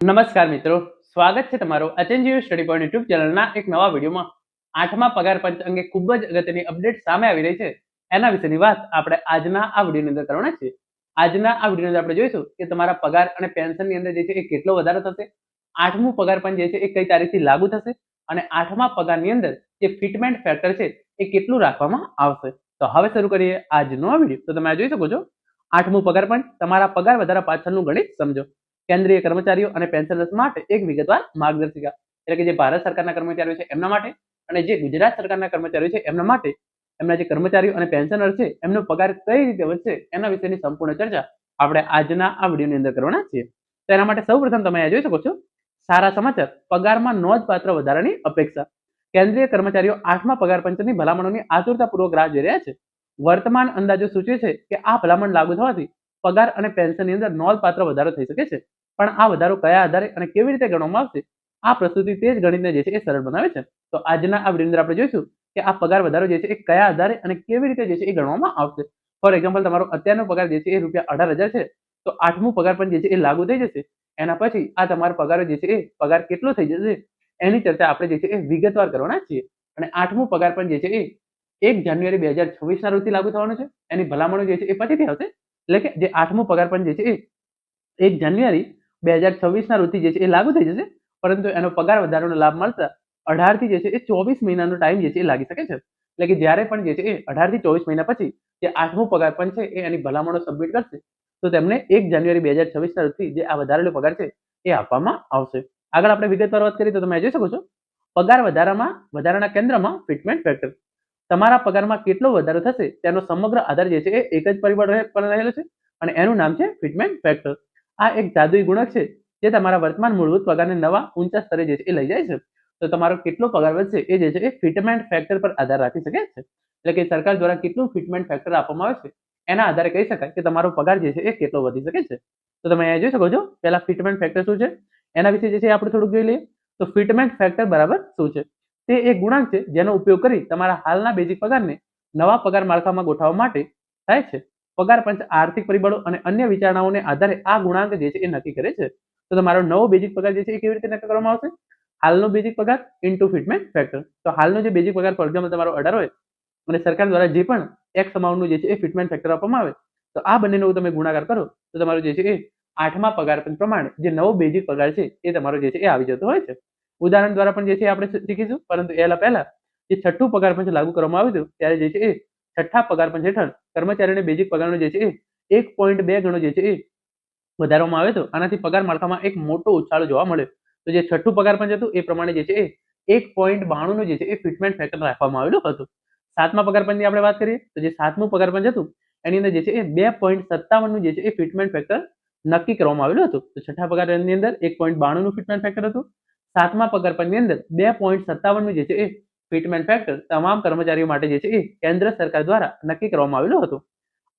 નમસ્કાર મિત્રો, સ્વાગત છે તમારું અચેન્જીવ સ્ટડી પોઈન્ટ યુટ્યુબ ચેનલના એક નવા વિડીયોમાં. 8મા પગાર પંચ અંગે ખૂબ જ અગત્યની અપડેટ સામે આવી રહી છે. એના વિશેની વાત આપણે આજના આ વિડીયોની અંદર કરવાના છીએ. આજના આ વિડીયોની અંદર આપણે જોઈશું કે તમારા પગાર અને પેન્શનની અંદર જે છે એ કેટલો વધારો થશે, 8મું પગાર પંચ જે છે એ કઈ તારીખથી લાગુ થશે અને 8મા પગારની અંદર જે ફિટમેન્ટ ફેક્ટર છે એ કેટલું રાખવામાં આવશે. તો હવે શરૂ કરીએ આજનો આ વિડીયો. તો તમે આ જોઈ શકો છો 8મું પગાર પંચ તમારા પગાર વધારા પાછળનું ગણિત સમજો. કેન્દ્રીય કર્મચારીઓ અને પેન્શનર્સ માટે એક વિગતવાર માર્ગદર્શિકા, એટલે કે જે ભારત સરકારના કર્મચારીઓ છે એમના માટે અને જે ગુજરાત સરકારના કર્મચારીઓ છે એમના માટે, એમના જે કર્મચારીઓ અને પેન્શનર છે એમનો પગાર કઈ રીતે વધશે એના વિશેની સંપૂર્ણ ચર્ચા આપણે આજના આ વિડીયોની અંદર કરવાના છીએ. તો એના માટે સૌપ્રથમ તમે જોઈ શકો છો સારા સમાચાર, પગારમાં નોંધપાત્ર વધારાની અપેક્ષા. કેન્દ્રીય કર્મચારીઓ 8મા પગાર પંચની ભલામણોની આતુરતાપૂર્વક રાહ જોઈ રહ્યા છે. વર્તમાન અંદાજો સૂચવે છે કે આ ભલામણ લાગુ થવાથી પગાર અને પેન્શનની અંદર નોંધપાત્ર વધારો થઈ શકે છે. પણ આ વધારો કયા આધારે અને કેવી રીતે ગણવામાં આવશે, આ પ્રસ્તુતિ તે જ ગણિતને જે છે એ સરળ બનાવે છે. તો આજના આ વિડીયોની અંદર આપણે જોઈશું કે આ પગાર વધારો જે છે એ કયા આધારે અને કેવી રીતે જે છે એ ગણવામાં આવશે. ફોર એક્ઝામ્પલ, તમારો અત્યારનો પગાર જે છે એ ₹18,000 છે, તો 8મું પગાર પણ જે છે એ લાગુ થઈ જશે. એના પછી આ તમારો પગાર જે છે એ પગાર કેટલો થઈ જશે એની ચર્ચા આપણે જે છે એ વિગતવાર કરવાના છીએ. અને 8મું પગાર પણ જે છે એ 1 જાન્યુઆરી 2026 રોજથી લાગુ થવાનું છે. એની ભલામણો જે છે એ પછીથી આવશે. એટલે કે જે 8મું પગાર પણ જે છે એ 1 જાન્યુઆરી 2026 રોજથી જે છે એ લાગુ થઈ જશે, પરંતુ એનો પગાર વધારાનો લાભ મળતા 18 થી જે છે એ 24 મહિનાનો ટાઈમ જે છે એ લાગી શકે છે. એટલે કે જ્યારે પણ જે છે એ 18 થી 24 મહિના પછી જે 8મું પગાર પણ છે એ એની ભલામણો સબમિટ કરશે, તો તેમને 1 જાન્યુઆરી 2026 રોજથી જે આ વધારેલો પગાર છે એ આપવામાં આવશે. આગળ આપણે વિગતવાર વાત કરીએ તો તમે જોઈ શકો છો પગાર વધારાના કેન્દ્રમાં ફિટમેન્ટ ફેક્ટર. તમારા પગારમાં કેટલો વધારો થશે તેનો સમગ્ર આધાર જે છે એ એક જ પરિબળ પર રહેલો છે અને એનું નામ છે ફિટમેન્ટ ફેક્ટર. આ એક જાદુઈ ગુણક છે જે તમારા વર્તમાન મૂળભૂત પગારને નવા ઊંચા સ્તરે જે છે એ લઈ જાય છે. તો તમારો કેટલો પગાર વધશે એ જે છે એ ફિટમેન્ટ ફેક્ટર પર આધાર રાખી શકે છે. એટલે કે સરકાર દ્વારા કેટલું ફિટમેન્ટ ફેક્ટર આપવામાં આવે છે એના આધારે કહી શકાય કે તમારો પગાર જે છે એ કેટલો વધી શકે છે. તો તમે અહીંયા જોઈ શકો છો પહેલા ફિટમેન્ટ ફેક્ટર શું છે એના વિશે જે છે આપણે થોડુંક જોઈ લઈએ. તો ફિટમેન્ટ ફેક્ટર બરાબર શું છે? તે એક ગુણાંક છે જેનો ઉપયોગ કરી તમારા હાલના બેઝિક પગારને નવા પગાર માળખામાં ગોઠવવા માટે થાય છે. પગાર પંચ આર્થિક પરિબળો અને અન્ય વિચારણાઓને આધારે આ ગુણાંક જે છે એ નક્કી કરે છે. તો તમારો નવો બેઝિક પગાર જે છે એ કેવી રીતે નક્કી કરવામાં આવશે? હાલનો બેઝિક પગાર ઇન્ટુ ફિટમેન્ટ ફેક્ટર. તો હાલનો જે બેઝિક પગાર ફોર એક્ઝામ્પલ તમારો 18 હોય અને સરકાર દ્વારા જે પણ એક્સ અમાઉન્ટનું જે છે એ ફિટમેન્ટ ફેક્ટર આપવામાં આવે, તો આ બંનેનો તમે ગુણાકાર કરો તો તમારો જે છે એ 8મા પગાર પંચ પ્રમાણે જે નવો બેઝિક પગાર છે એ તમારો જે છે એ આવી જતો હોય છે. ઉદાહરણ દ્વારા પણ જે છે આપણે શીખીશું, પરંતુ પહેલા જે 6ઠું પગાર પંચ લાગુ કરવામાં આવ્યું હતું ત્યારે જે છે એ 6ઠ્ઠા પગાર પંચ હેઠળ કર્મચારીઓને બેઝિક પગારનો જે છે એ 1.2 ગણો જે છે એ વધારવામાં આવ્યો હતો. આનાથી પગાર માળખામાં એક મોટો ઉછાળો જોવા મળ્યો. તો જે 6ઠ્ઠું પગાર પંચ હતું એ પ્રમાણે જે છે એ 1.92 નું જે છે એ ફિટમેન્ટ ફેક્ટર રાખવામાં આવેલું હતું. 7મા પગાર પંચની આપણે વાત કરીએ તો જે 7મું પગાર પંચ હતું એની અંદર જે છે એ 2.57 નું જે છે એ ફિટમેન્ટ ફેક્ટર નક્કી કરવામાં આવેલું હતું. તો 6ઠ્ઠા પગારની અંદર 1.92 નું ફિટમેન્ટ ફેક્ટર હતું. 7મા પગાર પંચની અંદર 2.57 નું જે છે એ ફિટમેન્ટ ફેક્ટર તમામ કર્મચારીઓ માટે જે છે એ કેન્દ્ર સરકાર દ્વારા નક્કી કરવામાં આવેલું હતું.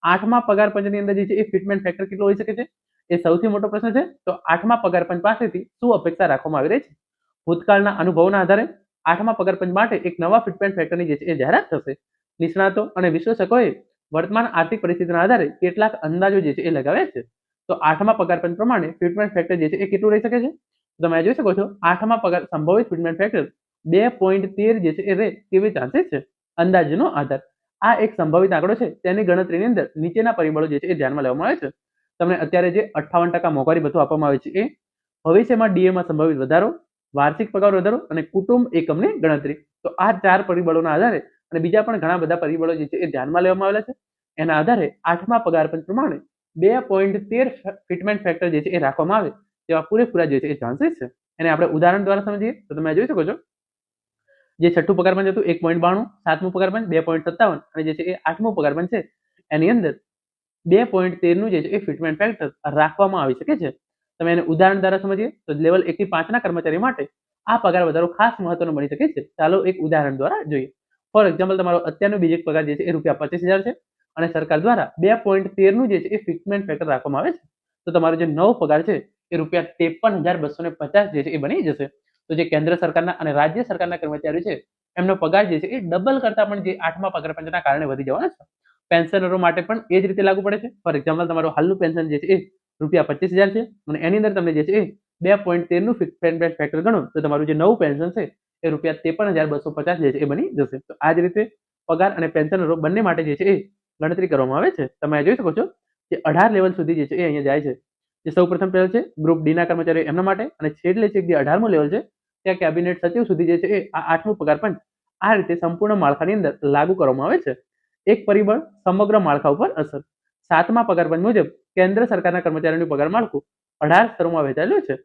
8મા પગાર પંચની અંદર જે છે એ ફિટમેન્ટ ફેક્ટર કેટલો હોઈ શકે છે એ સૌથી મોટો પ્રશ્ન છે. તો 8મા પગાર પંચ પાસેથી શું અપેક્ષા રાખવામાં આવી રહી છે? ભૂતકાળના અનુભવના આધારે 8મા પગાર પંચ માટે એક નવા ફિટમેન્ટ ફેક્ટરની જે છે એ જાહેરાત થશે. નિષ્ણાતો અને વિશ્લેષકોએ વર્તમાન આર્થિક પરિસ્થિતિના આધારે કેટલાક અંદાજો જે છે એ લગાવ્યા છે. તો 8મા પગાર પંચ પ્રમાણે ફિટમેન્ટ ફેક્ટર જે છે એ કેટલું રહી શકે છે? તમે જોઈ શકો છો 8મા પગાર સંભવિત ફિટમેન્ટ ફેક્ટર 2.13 જે છે એ રહે તેવી ચાન્સીસ છે. અંદાજનો આધાર આ એક સંભવિત આંકડો છે. તેની ગણતરીની અંદર નીચેના પરિબળો જે છે એ ધ્યાનમાં લેવામાં આવે છે. તમને અત્યારે જે 58% મોંઘવારી ભથ્થું આપવામાં આવે છે એ, ભવિષ્યમાં ડીએમાં સંભવિત વધારો, વાર્ષિક પગાર વધારો અને કુટુંબ એકમની ગણતરી. તો આ 4 પરિબળોના આધારે અને બીજા પણ ઘણા બધા પરિબળો જે છે એ ધ્યાનમાં લેવામાં આવેલા છે. એના આધારે 8મા પગાર પંચ પ્રમાણે 2.13 ફિટમેન્ટ ફેક્ટર જે છે એ રાખવામાં આવે તેવા પૂરેપૂરા જે છે એ ચાન્સીસ છે. એને આપણે ઉદાહરણ દ્વારા સમજીએ તો તમે જોઈ શકો છો જે 6ઠ્ઠું પગાર પંચ હતું 1.92, 7મું પગાર પંચ 2.57 અને જે છે એ 8મું પગાર પંચ છે એની અંદર 2.13 નું જે છે એ ફિટમેન્ટ ફેક્ટર રાખવામાં આવી શકે છે. તમે એને ઉદાહરણ દ્વારા સમજીએ તો લેવલ 1 થી 5 ના કર્મચારી માટે આ પગાર વધારો ખાસ મહત્વનો બની શકે છે. ચાલો એક ઉદાહરણ દ્વારા જોઈએ. ફોર એક્ઝામ્પલ, તમારો અત્યારનો બેઝિક પગાર જે છે એ ₹25,000 છે અને સરકાર દ્વારા 2.13 નું જે છે એ ફિટમેન્ટ ફેક્ટર રાખવામાં આવે છે. તો તમારો જે નવો પગાર છે એ ₹53,250 જે છે એ બની જશે. તો જે કેન્દ્ર સરકારના અને રાજ્ય સરકારના કર્મચારીઓ છે એમનો પગાર જે છે એ ડબલ કરતા પણ જે 8મા પગાર પંચના કારણે વધી જવાનો છે. પેન્શનરો માટે પણ એ જ રીતે લાગુ પડે છે. ફોર એક્ઝામ્પલ, તમારું હાલનું પેન્શન જે છે એ ₹25,000 છે અને એની અંદર તમને જે છે એ 2.13 નું ફિટમેન્ટ ફેક્ટર ગણો તો તમારું જે નવું પેન્શન છે એ ₹53,250 જે છે એ બની જશે. તો આ જ રીતે પગાર અને પેન્શનરો બંને માટે જે છે એ ગણતરી કરવામાં આવે છે. તમે જોઈ શકો છો કે 18 લેવલ સુધી જે છે એ અહીંયા જાય છે. જે સૌપ્રથમ પહેલ છે ગ્રુપ ડી ના કર્મચારીઓ એમના માટે, અને છેલ્લે છે જે 18મો લેવલ છે ત્યાં કેબિનેટ સચિવ સુધી જે છે એ આ 8મું પગાર પંચ આ રીતે સંપૂર્ણ માળખાની અંદર લાગુ કરવામાં આવે છે. એક પરિબળ સમગ્ર માળખા ઉપર અસર. 7મા પગાર પંચ મુજબ કેન્દ્ર સરકારના કર્મચારીઓનું પગાર માળખું 18 સ્તરોમાં વહેંચાયેલું છે.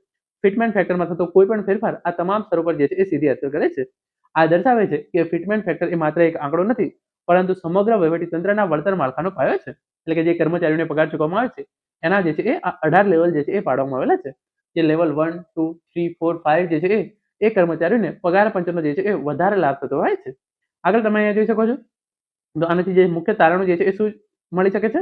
ફિટમેન્ટ ફેક્ટરમાં થતો કોઈ પણ ફેરફાર આ તમામ સ્તરો પર જે છે એ સીધી અસર કરે છે. આ દર્શાવે છે કે ફિટમેન્ટ ફેક્ટર એ માત્ર એક આંકડો નથી, પરંતુ સમગ્ર વહીવટી તંત્રના વળતર માળખાનો પાયો છે. એટલે કે જે કર્મચારીઓને પગાર ચૂકવવામાં આવે છે એના જે છે એ 18 લેવલ જે છે એ પાડવામાં આવેલા છે. જે લેવલ 1, 2, 3, 4, 5 જે છે એ કર્મચારીઓને પગાર પંચનો જે છે એ વધારે લાભ થતો હોય છે. આગળ તમે અહીંયા જોઈ શકો છો તો આનાથી જે મુખ્ય તારણો જે છે એ શું મળી શકે છે?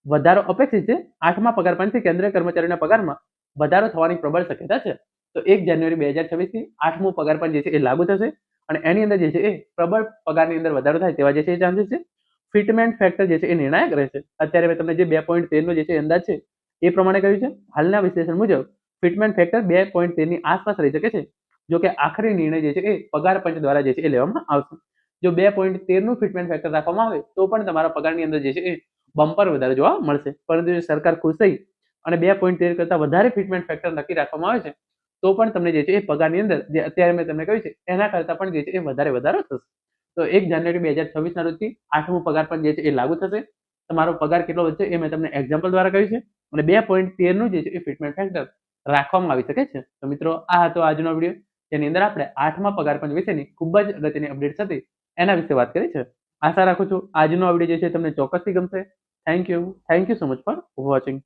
વધારો અપેક્ષિત છે. 8મા પગાર પંચથી કેન્દ્રીય કર્મચારીઓના પગારમાં વધારો થવાની પ્રબળ શક્યતા છે. તો 1 જાન્યુઆરી 2026 થી 8મું પગાર પંચ જે છે એ લાગુ થશે, અને એની અંદર જે છે એ પ્રબળ પગારની અંદર વધારો થાય તેવા જે છે એ ચાન્સીસ છે. ફિટમેન્ટ ફેક્ટર જે છે એ નિર્ણાયક રહેશે. અત્યારે મેં તમને જે 2.13 નો જે છે અંદાજ છે એ પ્રમાણે કહ્યું છે. હાલના વિશ્લેષણ મુજબ ફિટમેન્ટ ફેક્ટર 2.13 ની આસપાસ રહી શકે છે. જો કે આખરી નિર્ણય જે છે એ પગાર પંચ દ્વારા જે છે એ લેવામાં આવશે. જો 2.13 નું ફિટમેન્ટ ફેક્ટર રાખવામાં આવે તો પણ તમારા પગારની અંદર જે છે એ બમ્પર વધારે જોવા મળશે. પરંતુ જો સરકાર ખુશ થઈ અને 2.13 કરતા વધારે ફિટમેન્ટ ફેક્ટર નક્કી રાખવામાં આવે છે તો પણ તમને જે છે એ પગારની અંદર જે અત્યારે મેં તમને કહ્યું છે એના કરતા પણ જે છે એ વધારો થશે. તો 1 જાન્યુઆરી 2026 ના રોજથી 8મું પગાર પણ જે છે એ લાગુ થશે. તમારો પગાર કેટલો વધશે એ મેં તમને એક્ઝામ્પલ દ્વારા કહ્યું છે, અને 2.13 નું જે છે એ ફિટમેન્ટ ફેક્ટર રાખવામાં આવી શકે છે. તો મિત્રો આ હતો આજનો વિડીયો, જેની અંદર આપણે 8મા પગાર પંચ વિશેની ખૂબ જ અગત્યની અપડેટ હતી એના વિશે વાત કરી છે. આશા રાખું છું આજનો વિડીયો જે છે તમને ચોક્કસથી ગમશે. Thank you so much for watching.